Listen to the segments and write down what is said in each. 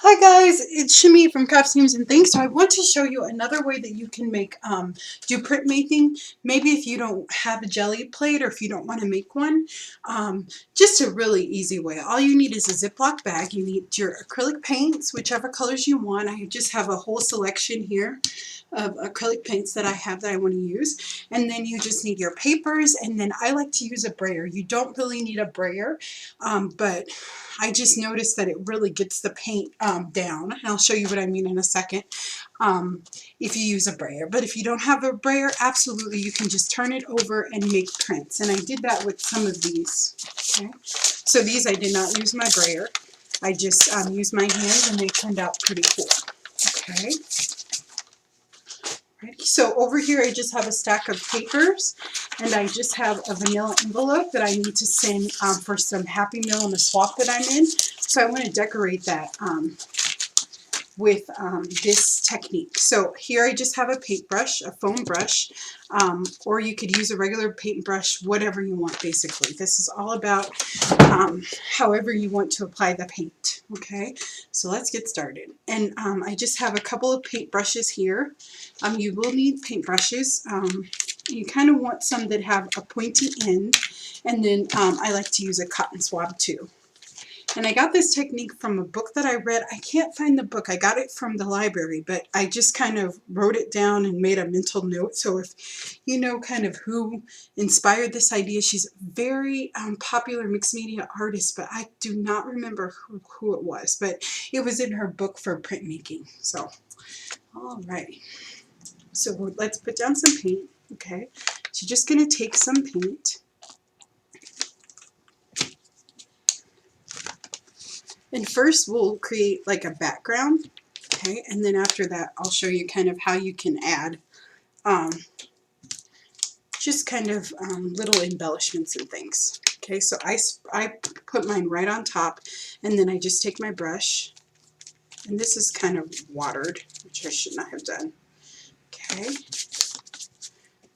Hi guys, it's Shimmy from Costumes and Things. So I want to show you another way that you can make do printmaking. Maybe if you don't have a Gelli plate or if you don't want to make one, just a really easy way. All you need is a Ziploc bag. You need your acrylic paints, whichever colors you want. I just have a whole selection here of acrylic paints that I want to use. And then you just need your papers, and then I like to use a brayer. You don't really need a brayer, but I just noticed that it really gets the paint down, and I'll show you what I mean in a second, if you use a brayer. But if you don't have a brayer, absolutely you can just turn it over and make prints. And I did that with some of these. Okay, so these I did not use my brayer. I just used my hands, and they turned out pretty cool. Okay. Right. So over here I just have a stack of papers, and I just have a vanilla envelope that I need to send for some Happy Meal in the swap that I'm in. So I want to decorate that with this technique. So here I just have a paintbrush, a foam brush, or you could use a regular paintbrush, whatever you want basically. This is all about however you want to apply the paint. Okay, so let's get started. And I just have a couple of paintbrushes here. You will need paintbrushes. You kind of want some that have a pointy end, and then I like to use a cotton swab too. And I got this technique from a book that I read. I can't find the book. I got it from the library, but I just kind of wrote it down and made a mental note. So if you know kind of who inspired this idea, she's a very popular mixed media artist, but I do not remember who it was, but it was in her book for printmaking. So, all right. So let's put down some paint. Okay. So you're just going to take some paint. And first we'll create like a background, okay, and then after that I'll show you kind of how you can add just kind of little embellishments and things. Okay, so I put mine right on top, and then I just take my brush, and this is kind of watered, which I should not have done. Okay,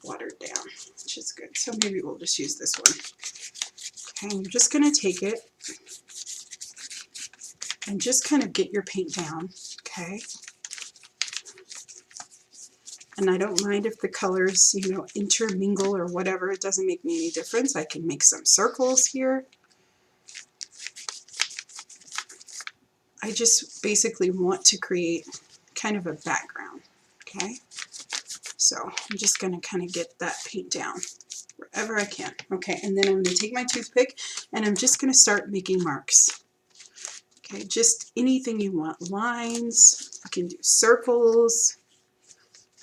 watered down, which is good. So maybe we'll just use this one. Okay, and you're just going to take it and just kind of get your paint down, okay? And I don't mind if the colors, you know, intermingle or whatever. It doesn't make me any difference. I can make some circles here. I just basically want to create kind of a background, okay? So I'm just going to kind of get that paint down wherever I can. Okay, and then I'm going to take my toothpick, and I'm just going to start making marks. Okay, just anything you want. Lines, you can do circles,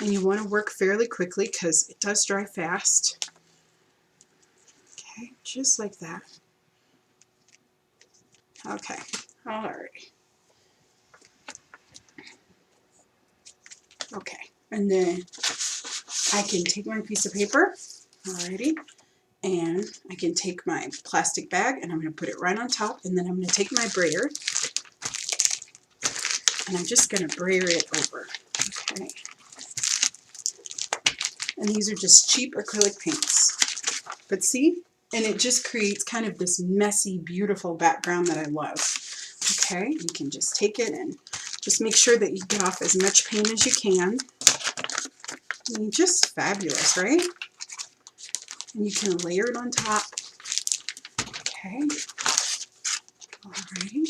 and you want to work fairly quickly because it does dry fast. Okay, just like that. Okay, all right. Okay, and then I can take my piece of paper, alrighty, and I can take my plastic bag, and I'm going to put it right on top, and then I'm going to take my brayer, and I'm just going to brayer it over. Okay. And these are just cheap acrylic paints. But see? And it just creates kind of this messy, beautiful background that I love. Okay, you can just take it and just make sure that you get off as much paint as you can. I mean, just fabulous, right? And you can layer it on top. Okay. Alrighty.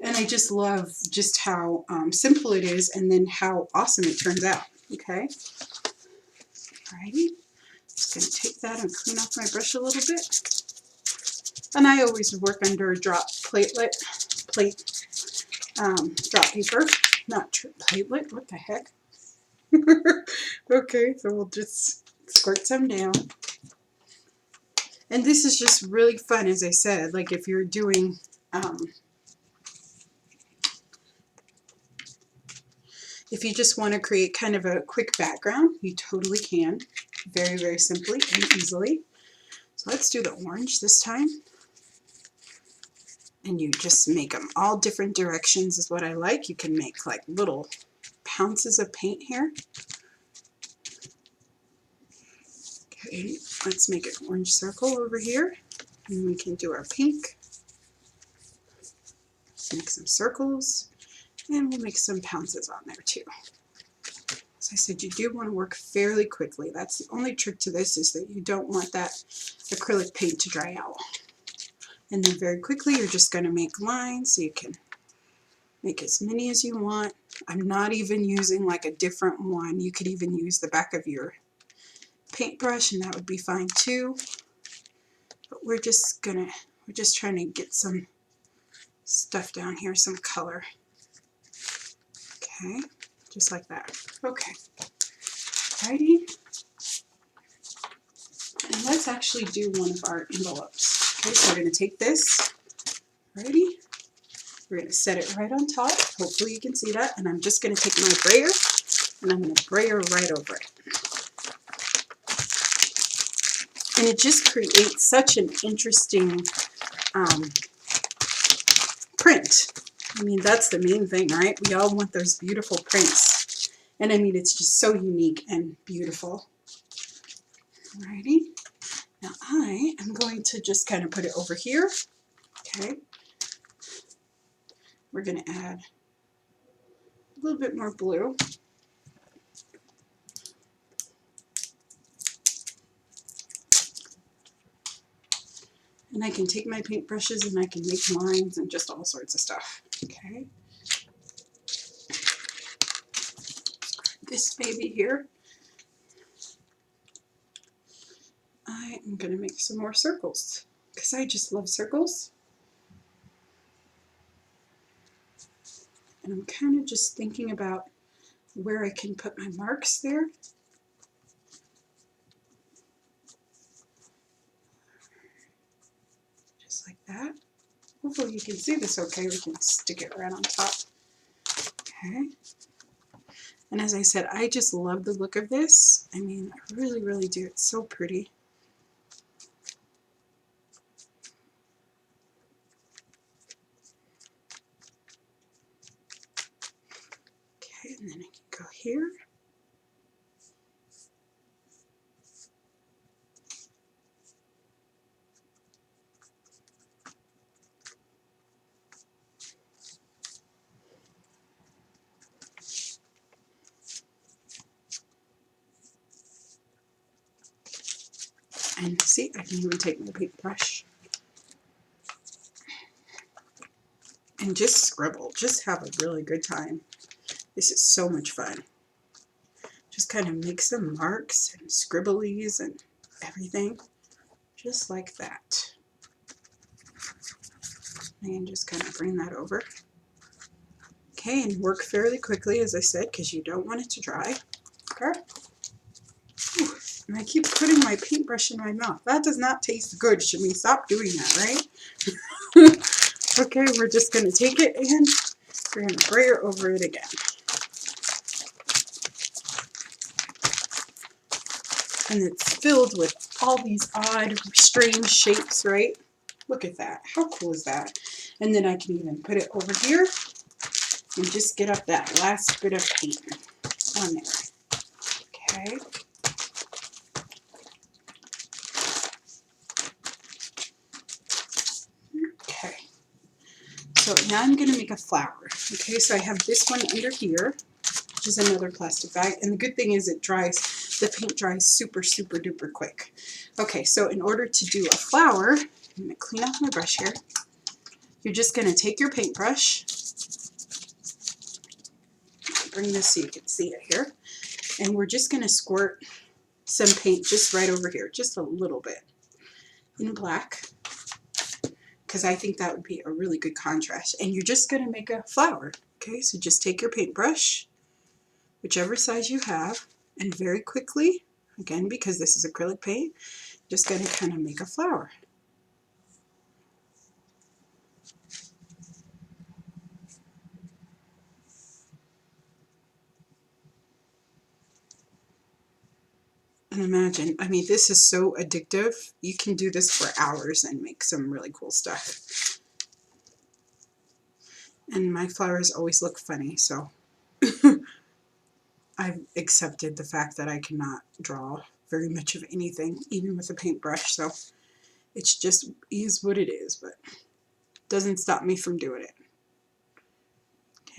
And I just love just how simple it is, and then how awesome it turns out. Okay. Alrighty. Just going to take that and clean off my brush a little bit. And I always work under a drop plate, drop paper, not platelet, what the heck? Okay, so we'll just squirt some down. And this is just really fun, as I said, like if you're doing, if you just want to create kind of a quick background, you totally can, very, very simply and easily. So let's do the orange this time. And you just make them all different directions is what I like. You can make like little pounces of paint here. Okay, let's make an orange circle over here, and we can do our pink. Let's make some circles, and we'll make some pounces on there too. As I said, you do want to work fairly quickly. That's the only trick to this, is that you don't want that acrylic paint to dry out. And then very quickly you're just going to make lines, so you can make as many as you want. I'm not even using like a different one. You could even use the back of your paintbrush and that would be fine too. But we're just trying to get some stuff down here, some color. Okay, just like that. Okay, righty. And let's actually do one of our envelopes. Okay, so we're going to take this, righty. We're going to set it right on top. Hopefully you can see that. And I'm just going to take my brayer and I'm going to brayer right over it. And it just creates such an interesting print. I mean, that's the main thing, right? We all want those beautiful prints. And I mean, it's just so unique and beautiful. Alrighty. Now I am going to just kind of put it over here. Okay. We're going to add a little bit more blue. And I can take my paintbrushes and I can make lines and just all sorts of stuff. Okay. This baby here. I am going to make some more circles because I just love circles. And I'm kind of just thinking about where I can put my marks there. Just like that. Hopefully you can see this okay. We can stick it right on top. Okay. And as I said, I just love the look of this. I mean, I really, really do. It's so pretty. Okay, and then I can go here. And see, I can even take my paintbrush and just scribble. Just have a really good time. This is so much fun. Just kind of make some marks and scribblies and everything. Just like that. And just kind of bring that over. Okay, and work fairly quickly, as I said, because you don't want it to dry. Okay. Whew. And I keep putting my paintbrush in my mouth. That does not taste good. Should we stop doing that, right? Okay, we're just going to take it and we're going to brayer over it again. And it's filled with all these odd, strange shapes, right? Look at that. How cool is that? And then I can even put it over here and just get up that last bit of paint on there. Okay. Okay. So now I'm going to make a flower. Okay, so I have this one under here, which is another plastic bag. And the good thing is it dries, the paint dries super, super duper quick. Okay, so in order to do a flower, I'm going to clean off my brush here. You're just going to take your paintbrush, bring this so you can see it here, and we're just going to squirt some paint just right over here, just a little bit in black, because I think that would be a really good contrast. And you're just going to make a flower. Okay, so just take your paintbrush, whichever size you have, and very quickly, again, because this is acrylic paint, just going to kind of make a flower. And imagine, I mean, this is so addictive. You can do this for hours and make some really cool stuff. And my flowers always look funny, so I've accepted the fact that I cannot draw very much of anything, even with a paintbrush, so it's just is what it is, but doesn't stop me from doing it.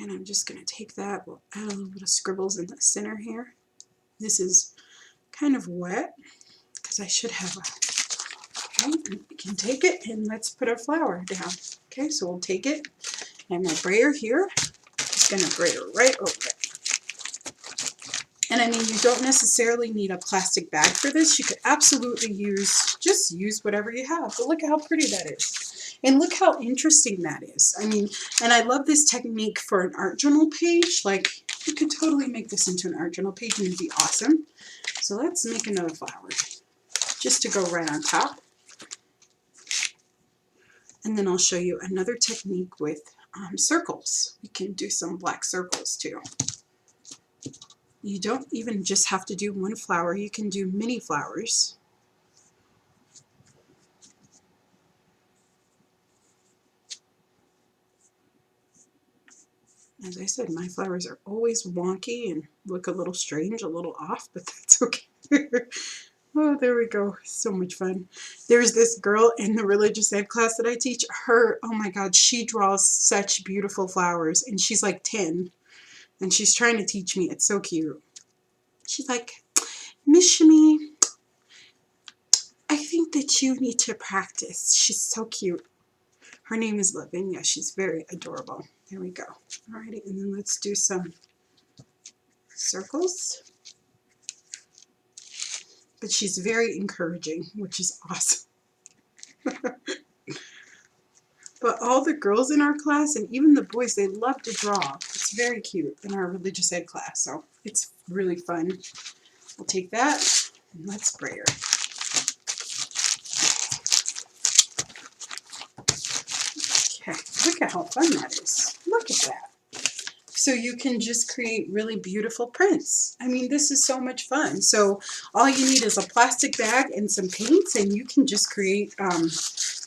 And I'm just going to take that, we'll add a little bit of scribbles in the center here. This is kind of wet because I should have a, okay, we can take it and let's put our flour down. Okay, so we'll take it, and my brayer here, just going to brayer right over it. And I mean, you don't necessarily need a plastic bag for this. You could absolutely just use whatever you have. But look at how pretty that is. And look how interesting that is. I mean, and I love this technique for an art journal page. Like, you could totally make this into an art journal page and it'd be awesome. So let's make another flower just to go right on top. And then I'll show you another technique with circles. We can do some black circles too. You don't even just have to do one flower, you can do mini flowers. As I said, my flowers are always wonky and look a little strange, a little off, but that's okay. Oh, there we go. So much fun. There's this girl in the religious ed class that I teach. Her, oh my God, she draws such beautiful flowers, and she's like 10, and she's trying to teach me. It's so cute. She's like, Miss Shami, I think that you need to practice. She's so cute. Her name is Lavinia. She's very adorable. There we go. Alrighty, and then let's do some circles. But she's very encouraging, which is awesome. But all the girls in our class, and even the boys, they love to draw. It's very cute in our religious ed class, so it's really fun. We'll take that, and let's brayer. Okay, look at how fun that is. Look at that. So you can just create really beautiful prints. I mean, this is so much fun. So all you need is a plastic bag and some paints, and you can just create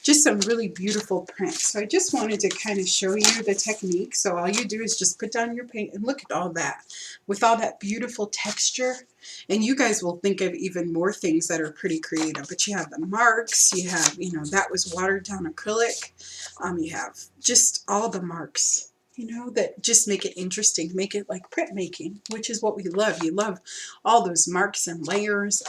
just some really beautiful prints. So I just wanted to kind of show you the technique. So all you do is just put down your paint, and look at all that, with all that beautiful texture. And you guys will think of even more things that are pretty creative. But you have the marks, you have, you know, that was watered down acrylic. You have just all the marks, you know, that just make it interesting, make it like printmaking, which is what we love. You love all those marks and layers,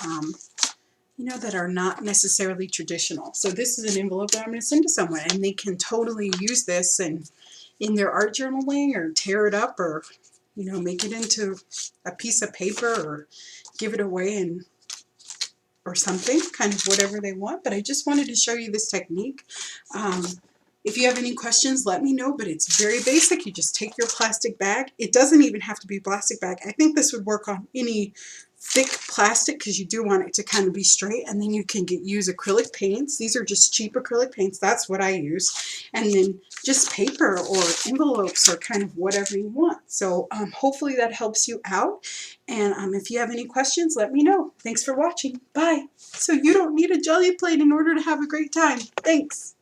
you know, that are not necessarily traditional. So this is an envelope that I'm going to send to someone, and they can totally use this and in their art journaling, or tear it up, or, you know, make it into a piece of paper, or give it away and or something, kind of whatever they want. But I just wanted to show you this technique. If you have any questions, let me know, but it's very basic. You just take your plastic bag. It doesn't even have to be a plastic bag. I think this would work on any thick plastic, because you do want it to kind of be straight, and then you can use acrylic paints. These are just cheap acrylic paints. That's what I use. And then just paper or envelopes, or kind of whatever you want. So hopefully that helps you out. And if you have any questions, let me know. Thanks for watching. Bye. So you don't need a Gelli plate in order to have a great time. Thanks.